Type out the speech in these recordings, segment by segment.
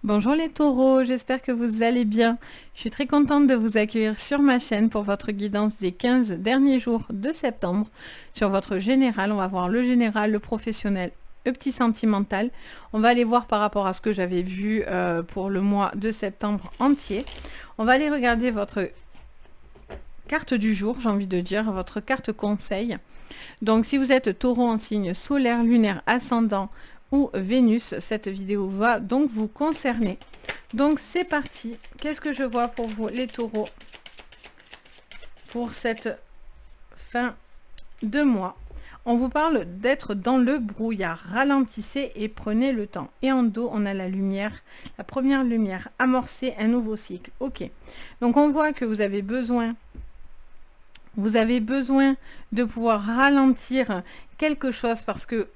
Bonjour les taureaux, j'espère que vous allez bien. Je suis très contente de vous accueillir sur ma chaîne pour votre guidance des 15 derniers jours de septembre. Sur votre général, on va voir le général, le professionnel, le petit sentimental. On va aller voir par rapport à ce que j'avais vu pour le mois de septembre entier. On va aller regarder votre carte du jour, j'ai envie de dire, votre carte conseil. Donc si vous êtes taureau en signe solaire, lunaire, ascendant ou Vénus, cette vidéo va donc vous concerner. Donc c'est parti. Qu'est-ce que je vois pour vous les taureaux pour cette fin de mois? On vous parle d'être dans le brouillard. Ralentissez et prenez le temps. Et en dos, on a la lumière, la première lumière. Amorcer un nouveau cycle. Ok. Donc on voit que vous avez besoin de pouvoir ralentir quelque chose parce que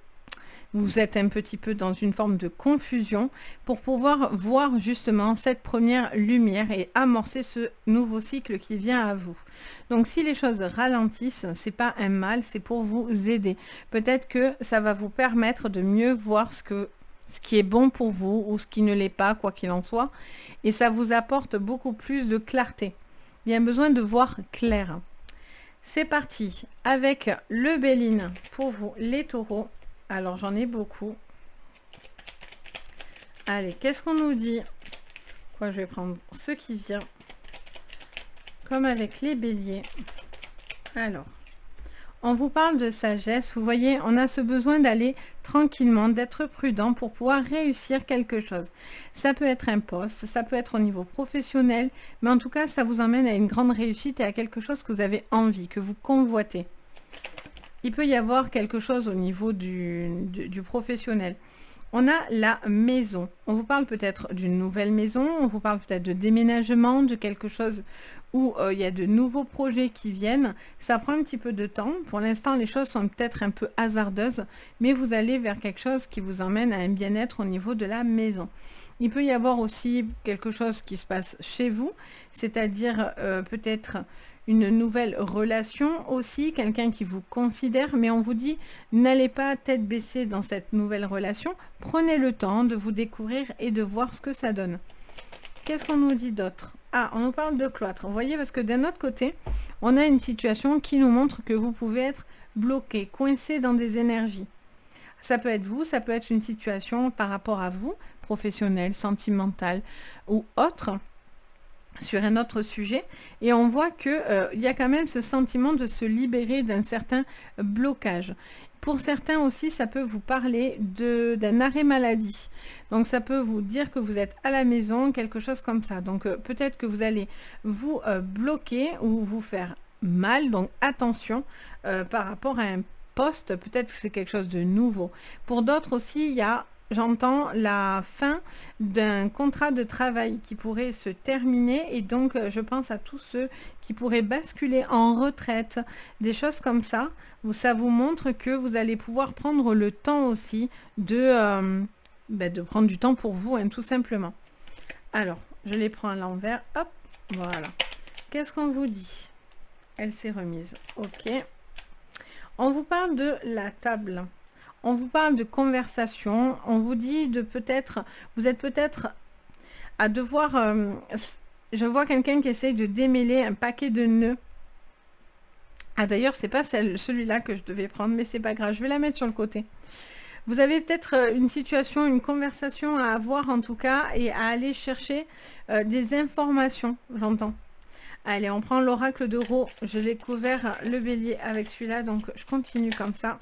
vous êtes un petit peu dans une forme de confusion pour pouvoir voir justement cette première lumière et amorcer ce nouveau cycle qui vient à vous. Donc si les choses ralentissent, c'est pas un mal, c'est pour vous aider. Peut-être que ça va vous permettre de mieux voir ce qui est bon pour vous ou ce qui ne l'est pas, quoi qu'il en soit. Et ça vous apporte beaucoup plus de clarté. Il y a besoin de voir clair. C'est parti avec le Béline pour vous les taureaux. Alors j'en ai beaucoup. Allez, qu'est-ce qu'on nous dit? Quoi, je vais prendre ce qui vient. Comme avec les béliers. Alors, on vous parle de sagesse. Vous voyez, on a ce besoin d'aller tranquillement, d'être prudent pour pouvoir réussir quelque chose. Ça peut être un poste, ça peut être au niveau professionnel, mais en tout cas, ça vous emmène à une grande réussite et à quelque chose que vous avez envie, que vous convoitez. Il peut y avoir quelque chose au niveau du professionnel. On a la maison. On vous parle peut-être d'une nouvelle maison, on vous parle peut-être de déménagement, de quelque chose où il y a de nouveaux projets qui viennent. Ça prend un petit peu de temps. Pour l'instant, les choses sont peut-être un peu hasardeuses, mais vous allez vers quelque chose qui vous emmène à un bien-être au niveau de la maison. Il peut y avoir aussi quelque chose qui se passe chez vous, c'est-à-dire peut-être une nouvelle relation aussi, quelqu'un qui vous considère, mais on vous dit, n'allez pas tête baissée dans cette nouvelle relation, prenez le temps de vous découvrir et de voir ce que ça donne. Qu'est-ce qu'on nous dit d'autre? Ah, on nous parle de cloître. Vous voyez, parce que d'un autre côté, on a une situation qui nous montre que vous pouvez être bloqué, coincé dans des énergies. Ça peut être vous, ça peut être une situation par rapport à vous, professionnelle, sentimentale ou autre, sur un autre sujet, et on voit que il y a quand même ce sentiment de se libérer d'un certain blocage. Pour certains aussi, ça peut vous parler d'un arrêt maladie. Donc ça peut vous dire que vous êtes à la maison, quelque chose comme ça. Donc peut-être que vous allez vous bloquer ou vous faire mal. Donc attention par rapport à un poste, peut-être que c'est quelque chose de nouveau. Pour d'autres aussi, il y a j'entends la fin d'un contrat de travail qui pourrait se terminer et donc je pense à tous ceux qui pourraient basculer en retraite, des choses comme ça. Ça vous montre que vous allez pouvoir prendre le temps aussi de prendre du temps pour vous, hein, tout simplement. Alors, je les prends à l'envers. Hop, voilà. Qu'est-ce qu'on vous dit? Elle s'est remise. Ok. On vous parle de la table. On vous parle de conversation, on vous dit de peut-être, vous êtes peut-être à devoir, je vois quelqu'un qui essaye de démêler un paquet de nœuds. Ah d'ailleurs, c'est pas celui-là que je devais prendre, mais c'est pas grave, je vais la mettre sur le côté. Vous avez peut-être une situation, une conversation à avoir en tout cas, et à aller chercher des informations, j'entends. Allez, on prend l'oracle de Rho, je l'ai couvert le bélier avec celui-là, donc je continue comme ça.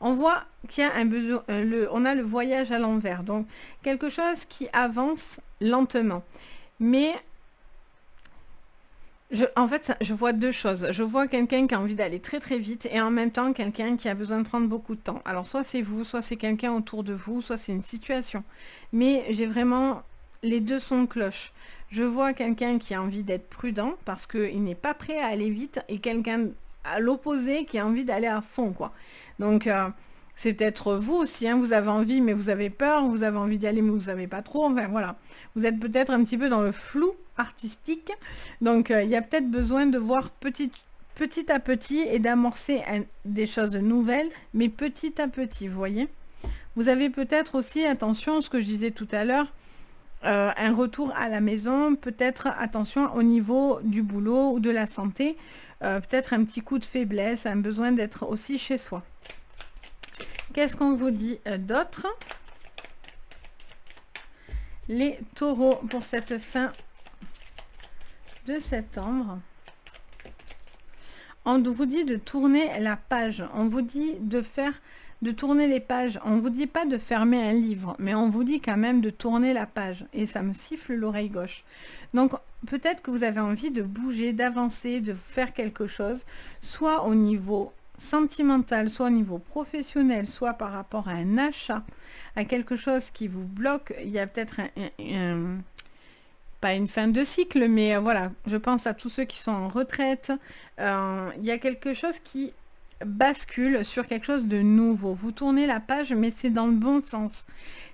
On voit qu'il y a un besoin, on a le voyage à l'envers, donc quelque chose qui avance lentement. Mais en fait, je vois deux choses. Je vois quelqu'un qui a envie d'aller très très vite et en même temps quelqu'un qui a besoin de prendre beaucoup de temps. Alors soit c'est vous, soit c'est quelqu'un autour de vous, soit c'est une situation. Mais j'ai vraiment les deux sons de cloche. Je vois quelqu'un qui a envie d'être prudent parce qu'il n'est pas prêt à aller vite et quelqu'un à l'opposé qui a envie d'aller à fond, quoi. Donc c'est peut-être vous aussi, hein, vous avez envie mais vous avez peur, vous avez envie d'y aller mais vous savez pas trop, enfin voilà. Vous êtes peut-être un petit peu dans le flou artistique, donc il y a peut-être besoin de voir petit à petit et d'amorcer des choses nouvelles, mais petit à petit, vous voyez. Vous avez peut-être aussi, attention, ce que je disais tout à l'heure, un retour à la maison, peut-être attention au niveau du boulot ou de la santé, peut-être un petit coup de faiblesse, un besoin d'être aussi chez soi. Qu'est-ce qu'on vous dit d'autre? Les taureaux pour cette fin de septembre. On vous dit de tourner la page, on vous dit de tourner les pages, on vous dit pas de fermer un livre, mais on vous dit quand même de tourner la page, et ça me siffle l'oreille gauche. Donc peut-être que vous avez envie de bouger, d'avancer, de faire quelque chose, soit au niveau sentimental, soit au niveau professionnel, soit par rapport à un achat, à quelque chose qui vous bloque. Il y a peut-être pas une fin de cycle, mais voilà, je pense à tous ceux qui sont en retraite. Il y a quelque chose qui bascule sur quelque chose de nouveau. Vous tournez la page, mais c'est dans le bon sens.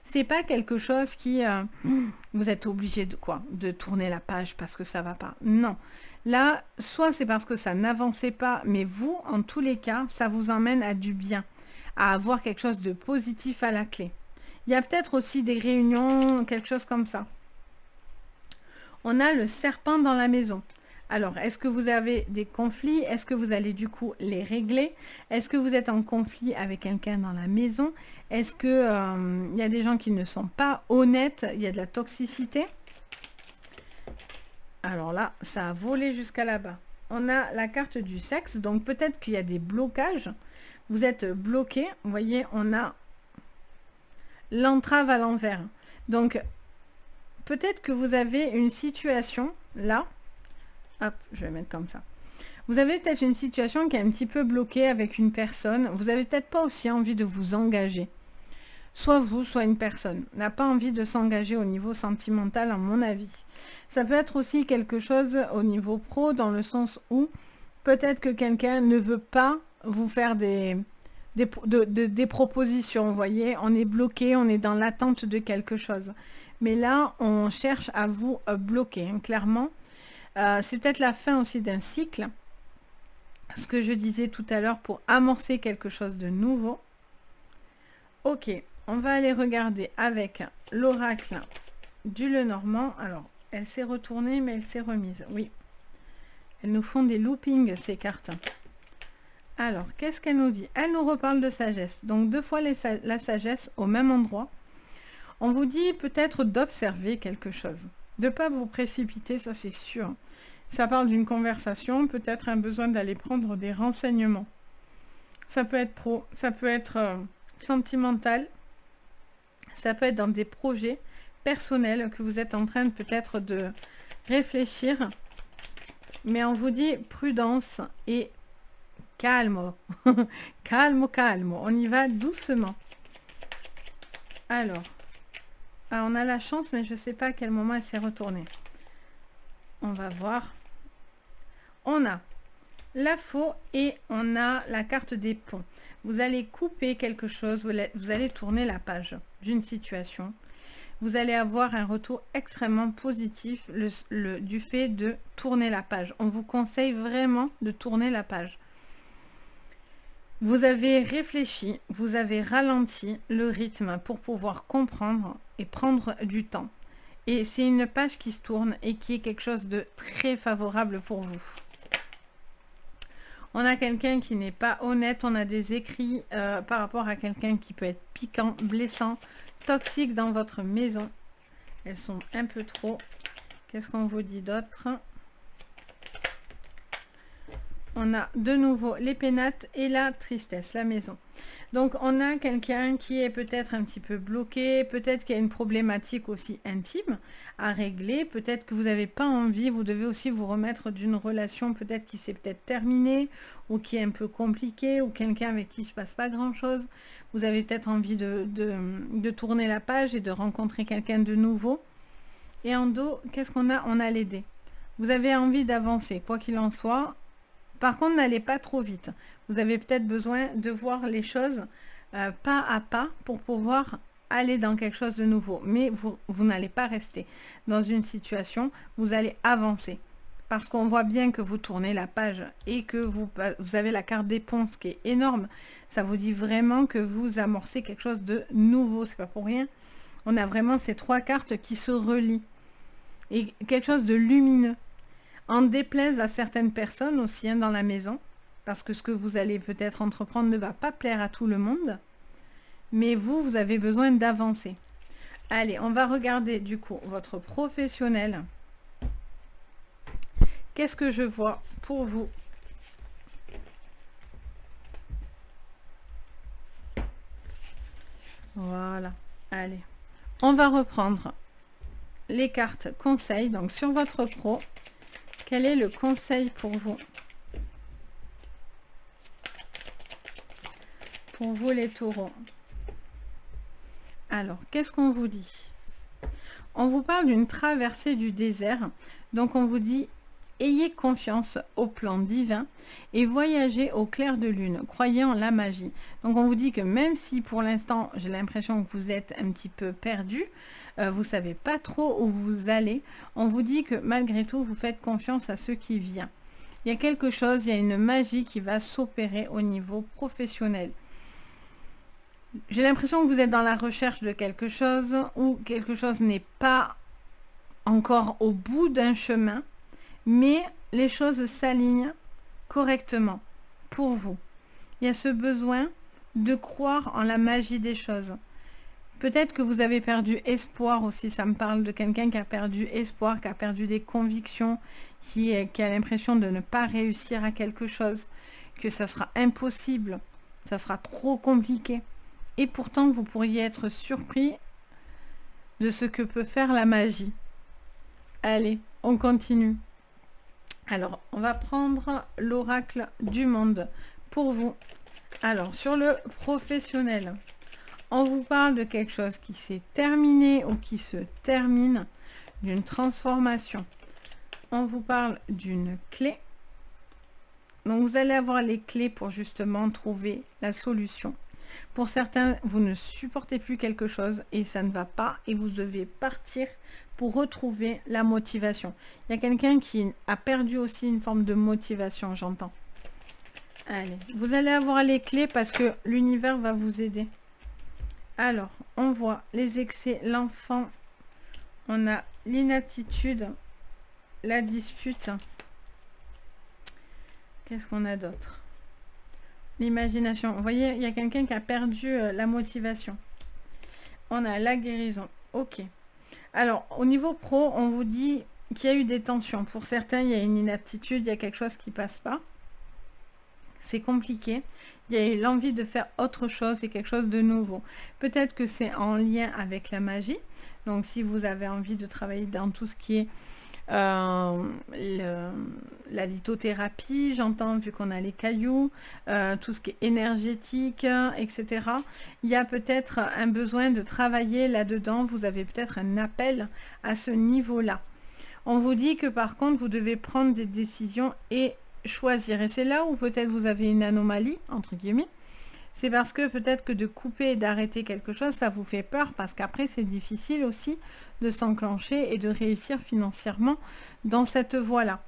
C'est pas quelque chose qui... vous êtes obligé de quoi? De tourner la page parce que ça va pas. Non. Là, soit c'est parce que ça n'avançait pas, mais vous, en tous les cas, ça vous emmène à du bien, à avoir quelque chose de positif à la clé. Il y a peut-être aussi des réunions, quelque chose comme ça. On a le serpent dans la maison. Alors, est-ce que vous avez des conflits? Est-ce que vous allez du coup les régler? Est-ce que vous êtes en conflit avec quelqu'un dans la maison? Est-ce que y a des gens qui ne sont pas honnêtes? Il y a de la toxicité? Alors là, ça a volé jusqu'à là-bas. On a la carte du sexe, donc peut-être qu'il y a des blocages. Vous êtes bloqué. Vous voyez, on a l'entrave à l'envers. Donc, peut-être que vous avez une situation, là, hop, je vais mettre comme ça. Vous avez peut-être une situation qui est un petit peu bloquée avec une personne. Vous n'avez peut-être pas aussi envie de vous engager. Soit vous, soit une personne n'a pas envie de s'engager au niveau sentimental, à mon avis. Ça peut être aussi quelque chose au niveau pro, dans le sens où peut-être que quelqu'un ne veut pas vous faire des propositions. Vous voyez, on est bloqué, on est dans l'attente de quelque chose. Mais là, on cherche à vous bloquer, hein, clairement. C'est peut-être la fin aussi d'un cycle. Ce que je disais tout à l'heure pour amorcer quelque chose de nouveau. Ok, on va aller regarder avec l'oracle du Lenormand. Alors, elle s'est retournée, mais elle s'est remise. Oui, elles nous font des loopings, ces cartes. Alors, qu'est-ce qu'elle nous dit? Elle nous reparle de sagesse. Donc, 2 fois la sagesse au même endroit. On vous dit peut-être d'observer quelque chose. De ne pas vous précipiter, ça c'est sûr. Ça parle d'une conversation, peut-être un besoin d'aller prendre des renseignements. Ça peut être pro, ça peut être sentimental, ça peut être dans des projets personnels que vous êtes en train peut-être de réfléchir. Mais on vous dit prudence et calme. Calme, calme. On y va doucement. Alors... ah, on a la chance, mais je ne sais pas à quel moment elle s'est retournée. On va voir. On a la faux et on a la carte des ponts. Vous allez couper quelque chose, vous allez tourner la page d'une situation. Vous allez avoir un retour extrêmement positif du fait de tourner la page. On vous conseille vraiment de tourner la page. Vous avez réfléchi, vous avez ralenti le rythme pour pouvoir comprendre et prendre du temps. Et c'est une page qui se tourne et qui est quelque chose de très favorable pour vous. On a quelqu'un qui n'est pas honnête, on a des écrits par rapport à quelqu'un qui peut être piquant, blessant, toxique dans votre maison. Elles sont un peu trop. Qu'est-ce qu'on vous dit d'autre ? On a de nouveau les pénates et la tristesse, la maison. Donc on a quelqu'un qui est peut-être un petit peu bloqué, peut-être qu'il y a une problématique aussi intime à régler, peut-être que vous n'avez pas envie, vous devez aussi vous remettre d'une relation peut-être qui s'est peut-être terminée ou qui est un peu compliquée ou quelqu'un avec qui il ne se passe pas grand-chose. Vous avez peut-être envie de tourner la page et de rencontrer quelqu'un de nouveau. Et en dos, qu'est-ce qu'on a? On a les dés. Vous avez envie d'avancer, quoi qu'il en soit. Par contre, n'allez pas trop vite. Vous avez peut-être besoin de voir les choses pas à pas pour pouvoir aller dans quelque chose de nouveau. Mais vous n'allez pas rester dans une situation, vous allez avancer. Parce qu'on voit bien que vous tournez la page et que vous avez la carte des ponts, ce qui est énorme. Ça vous dit vraiment que vous amorcez quelque chose de nouveau, c'est pas pour rien. On a vraiment ces 3 cartes qui se relient. Et quelque chose de lumineux. En déplaise à certaines personnes aussi hein, dans la maison, parce que ce que vous allez peut-être entreprendre ne va pas plaire à tout le monde, mais vous, vous avez besoin d'avancer. Allez, on va regarder du coup votre professionnel. Qu'est-ce que je vois pour vous? Voilà, allez. On va reprendre les cartes conseils. Donc sur votre pro, quel est le conseil pour vous? Pour vous les taureaux. Alors, qu'est-ce qu'on vous dit? On vous parle d'une traversée du désert. Donc on vous dit, ayez confiance au plan divin et voyagez au clair de lune. Croyez en la magie. Donc on vous dit que même si pour l'instant, j'ai l'impression que vous êtes un petit peu perdu, vous savez pas trop où vous allez, on vous dit que malgré tout, vous faites confiance à ce qui vient. Il y a quelque chose, il y a une magie qui va s'opérer au niveau professionnel. J'ai l'impression que vous êtes dans la recherche de quelque chose ou quelque chose n'est pas encore au bout d'un chemin, mais les choses s'alignent correctement pour vous. Il y a ce besoin de croire en la magie des choses. Peut-être que vous avez perdu espoir aussi, ça me parle de quelqu'un qui a perdu espoir, qui a perdu des convictions, qui a l'impression de ne pas réussir à quelque chose, que ça sera impossible, ça sera trop compliqué. Et pourtant, vous pourriez être surpris de ce que peut faire la magie. Allez, on continue. Alors, on va prendre l'oracle du monde pour vous. Alors, sur le professionnel, on vous parle de quelque chose qui s'est terminé ou qui se termine, d'une transformation. On vous parle d'une clé. Donc, vous allez avoir les clés pour justement trouver la solution. Pour certains, vous ne supportez plus quelque chose et ça ne va pas et vous devez partir pour retrouver la motivation. Il y a quelqu'un qui a perdu aussi une forme de motivation, j'entends. Allez, vous allez avoir les clés parce que l'univers va vous aider. Alors, on voit les excès, l'enfant, on a l'inaptitude, la dispute. Qu'est-ce qu'on a d'autre? L'imagination. Vous voyez, il y a quelqu'un qui a perdu la motivation. On a la guérison. Ok. Alors, au niveau pro, on vous dit qu'il y a eu des tensions. Pour certains, il y a une inaptitude, il y a quelque chose qui ne passe pas. C'est compliqué. Il y a eu l'envie de faire autre chose et quelque chose de nouveau. Peut-être que c'est en lien avec la magie. Donc, si vous avez envie de travailler dans tout ce qui est la lithothérapie, j'entends, vu qu'on a les cailloux, tout ce qui est énergétique, etc. Il y a peut-être un besoin de travailler là-dedans. Vous avez peut-être un appel à ce niveau-là. On vous dit que par contre, vous devez prendre des décisions et choisir. Et c'est là où peut-être vous avez une anomalie, entre guillemets. C'est parce que peut-être que de couper et d'arrêter quelque chose, ça vous fait peur parce qu'après, c'est difficile aussi de s'enclencher et de réussir financièrement dans cette voie-là.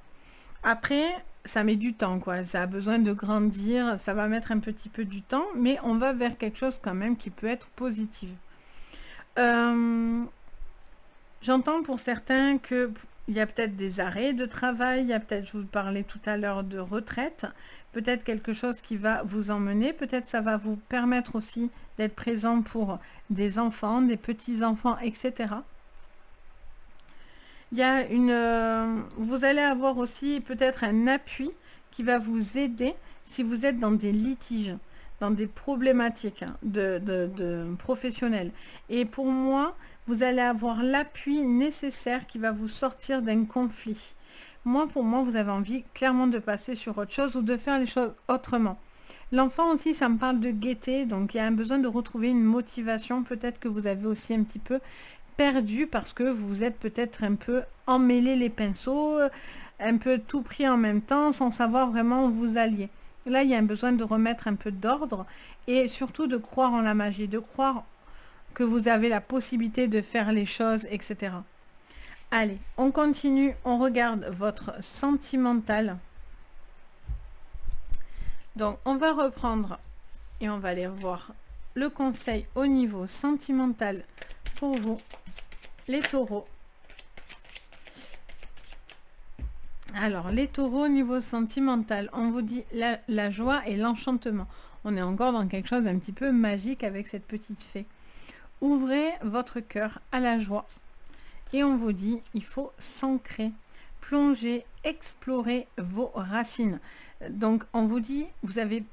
Après, ça met du temps, quoi. Ça a besoin de grandir, ça va mettre un petit peu du temps, mais on va vers quelque chose quand même qui peut être positif. J'entends pour certains que il y a peut-être des arrêts de travail, il y a peut-être, je vous parlais tout à l'heure de retraite, peut-être quelque chose qui va vous emmener, peut-être ça va vous permettre aussi d'être présent pour des enfants, des petits-enfants, etc. Il y a vous allez avoir aussi peut-être un appui qui va vous aider si vous êtes dans des litiges, dans des problématiques de professionnels. Et pour moi, vous allez avoir l'appui nécessaire qui va vous sortir d'un conflit. Pour moi, vous avez envie clairement de passer sur autre chose ou de faire les choses autrement. L'enfant aussi, ça me parle de gaieté, donc il y a un besoin de retrouver une motivation. Peut-être que vous avez aussi un petit peu perdu parce que vous êtes peut-être un peu emmêlé les pinceaux, un peu tout pris en même temps sans savoir vraiment où vous alliez. Là, il y a un besoin de remettre un peu d'ordre et surtout de croire en la magie, de croire que vous avez la possibilité de faire les choses, etc. Allez, on continue, on regarde votre sentimental. Donc, on va reprendre et on va aller voir le conseil au niveau sentimental pour vous, les taureaux. Alors, les taureaux, au niveau sentimental, on vous dit la joie et l'enchantement. On est encore dans quelque chose d'un petit peu magique avec cette petite fée. Ouvrez votre cœur à la joie. Et on vous dit, il faut s'ancrer, plonger, explorer vos racines. Donc, on vous dit, vous avez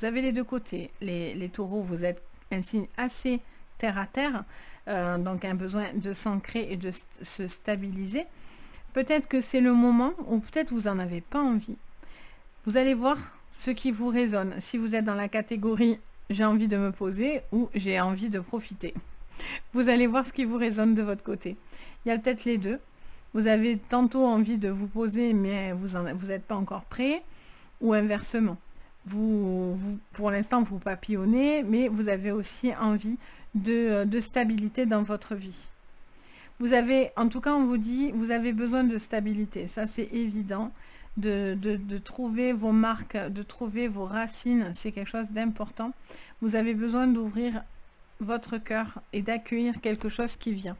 les deux côtés. Les taureaux, vous êtes un signe assez terre à terre, donc un besoin de s'ancrer et de se stabiliser. Peut-être que c'est le moment, ou peut-être vous n'en avez pas envie. Vous allez voir ce qui vous résonne. Si vous êtes dans la catégorie « j'ai envie de me poser » ou « j'ai envie de profiter ». Vous allez voir ce qui vous résonne de votre côté. Il y a peut-être les deux. Vous avez tantôt envie de vous poser, mais vous n'êtes pas encore prêt, ou inversement. Pour l'instant, vous papillonnez, mais vous avez aussi envie de stabilité dans votre vie. Vous avez, en tout cas, on vous dit, vous avez besoin de stabilité. Ça, c'est évident. De trouver vos marques, de trouver vos racines, c'est quelque chose d'important. Vous avez besoin d'ouvrir votre cœur et d'accueillir quelque chose qui vient.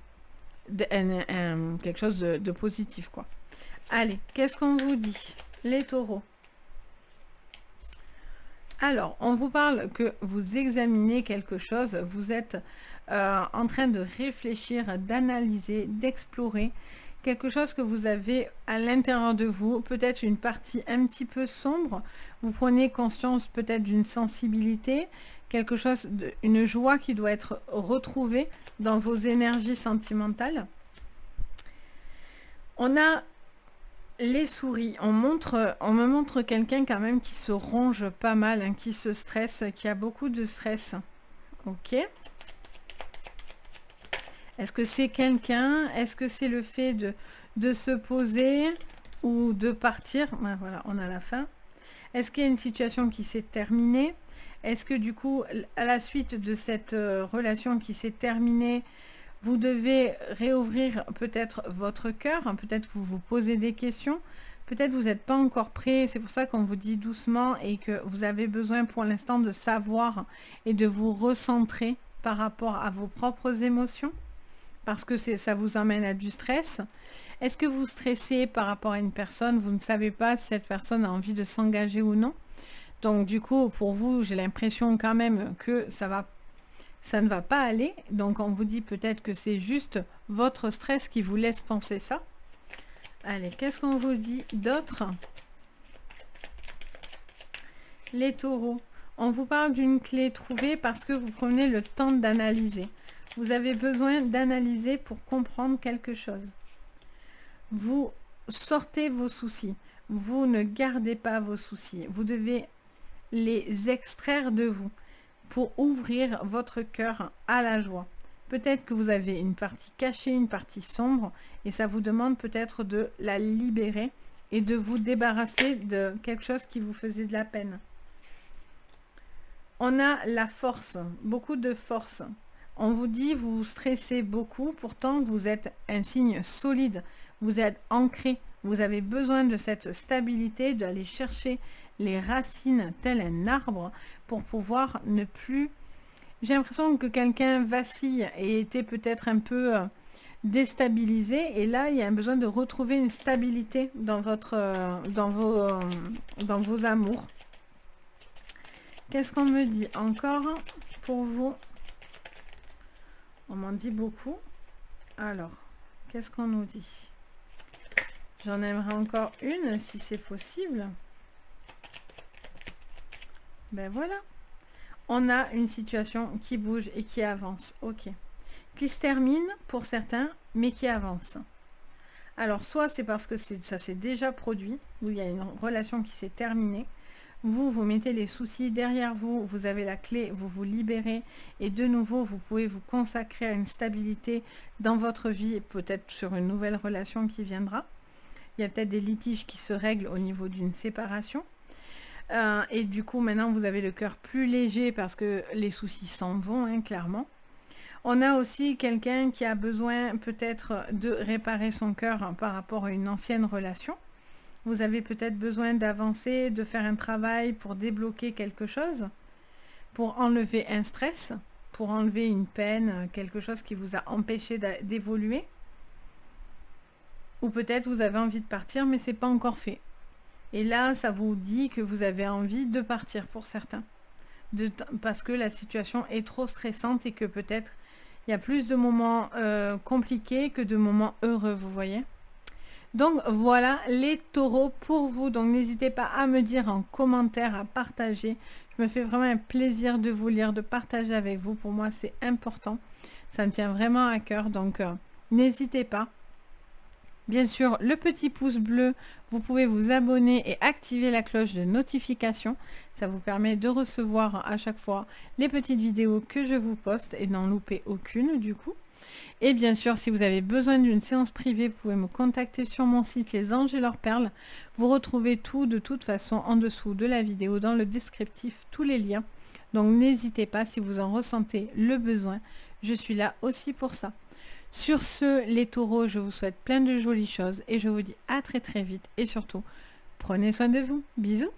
Quelque chose de positif, quoi. Allez, qu'est-ce qu'on vous dit, les taureaux? Alors, on vous parle que vous examinez quelque chose, vous êtes en train de réfléchir, d'analyser, d'explorer quelque chose que vous avez à l'intérieur de vous, peut-être une partie un petit peu sombre. Vous prenez conscience peut-être d'une sensibilité, quelque chose, une joie qui doit être retrouvée dans vos énergies sentimentales. On a les souris, on me montre quelqu'un quand même qui se ronge pas mal, hein, qui se stresse, qui a beaucoup de stress. Ok. Est-ce que c'est quelqu'un? Est-ce que c'est le fait de se poser ou de partir? Ben voilà, on a la fin. Est-ce qu'il y a une situation qui s'est terminée? Est-ce que du coup, à la suite de cette relation qui s'est terminée, vous devez réouvrir peut-être votre cœur? Peut-être que vous vous posez des questions. Peut-être que vous n'êtes pas encore prêt. C'est pour ça qu'on vous dit doucement et que vous avez besoin pour l'instant de savoir et de vous recentrer par rapport à vos propres émotions. Parce que ça vous emmène à du stress. Est-ce que vous stressez par rapport à une personne? Vous ne savez pas si cette personne a envie de s'engager ou non. Donc du coup, pour vous, j'ai l'impression quand même que ça ne va pas aller. Donc on vous dit peut-être que c'est juste votre stress qui vous laisse penser ça. Allez, qu'est-ce qu'on vous dit d'autre? Les taureaux. On vous parle d'une clé trouvée parce que vous prenez le temps d'analyser. Vous avez besoin d'analyser pour comprendre quelque chose. Vous sortez vos soucis. Vous ne gardez pas vos soucis. Vous devez les extraire de vous pour ouvrir votre cœur à la joie. Peut-être que vous avez une partie cachée, une partie sombre, et ça vous demande peut-être de la libérer et de vous débarrasser de quelque chose qui vous faisait de la peine. On a la force, beaucoup de force. On vous dit, vous stressez beaucoup, pourtant vous êtes un signe solide, vous êtes ancré, vous avez besoin de cette stabilité, d'aller chercher les racines tel un arbre pour pouvoir ne plus... J'ai l'impression que quelqu'un vacille et était peut-être un peu déstabilisé, et là il y a un besoin de retrouver une stabilité dans vos amours. Qu'est-ce qu'on me dit encore pour vous? On m'en dit beaucoup. Alors, qu'est-ce qu'on nous dit? J'en aimerais encore une, si c'est possible. Ben voilà. On a une situation qui bouge et qui avance. Ok. Qui se termine pour certains, mais qui avance. Alors, soit c'est parce que ça s'est déjà produit, où il y a une relation qui s'est terminée. Vous mettez les soucis derrière vous, vous avez la clé, vous vous libérez et de nouveau, vous pouvez vous consacrer à une stabilité dans votre vie et peut-être sur une nouvelle relation qui viendra. Il y a peut-être des litiges qui se règlent au niveau d'une séparation. Et du coup, maintenant, vous avez le cœur plus léger parce que les soucis s'en vont, hein, clairement. On a aussi quelqu'un qui a besoin peut-être de réparer son cœur par rapport à une ancienne relation. Vous avez peut-être besoin d'avancer, de faire un travail pour débloquer quelque chose, pour enlever un stress, pour enlever une peine, quelque chose qui vous a empêché d'évoluer. Ou peut-être vous avez envie de partir, mais c'est pas encore fait. Et là, ça vous dit que vous avez envie de partir pour certains. Parce que la situation est trop stressante et que peut-être il y a plus de moments compliqués que de moments heureux, vous voyez. Donc voilà les taureaux pour vous. Donc n'hésitez pas à me dire en commentaire, à partager. Je me fais vraiment un plaisir de vous lire, de partager avec vous. Pour moi, c'est important. Ça me tient vraiment à cœur. Donc n'hésitez pas. Bien sûr, le petit pouce bleu, vous pouvez vous abonner et activer la cloche de notification. Ça vous permet de recevoir à chaque fois les petites vidéos que je vous poste et n'en louper aucune du coup. Et bien sûr, si vous avez besoin d'une séance privée, vous pouvez me contacter sur mon site Les Anges et leurs perles. Vous retrouvez tout de toute façon en dessous de la vidéo, dans le descriptif, tous les liens. Donc n'hésitez pas si vous en ressentez le besoin. Je suis là aussi pour ça. Sur ce, les taureaux, je vous souhaite plein de jolies choses et je vous dis à très vite et surtout, prenez soin de vous. Bisous!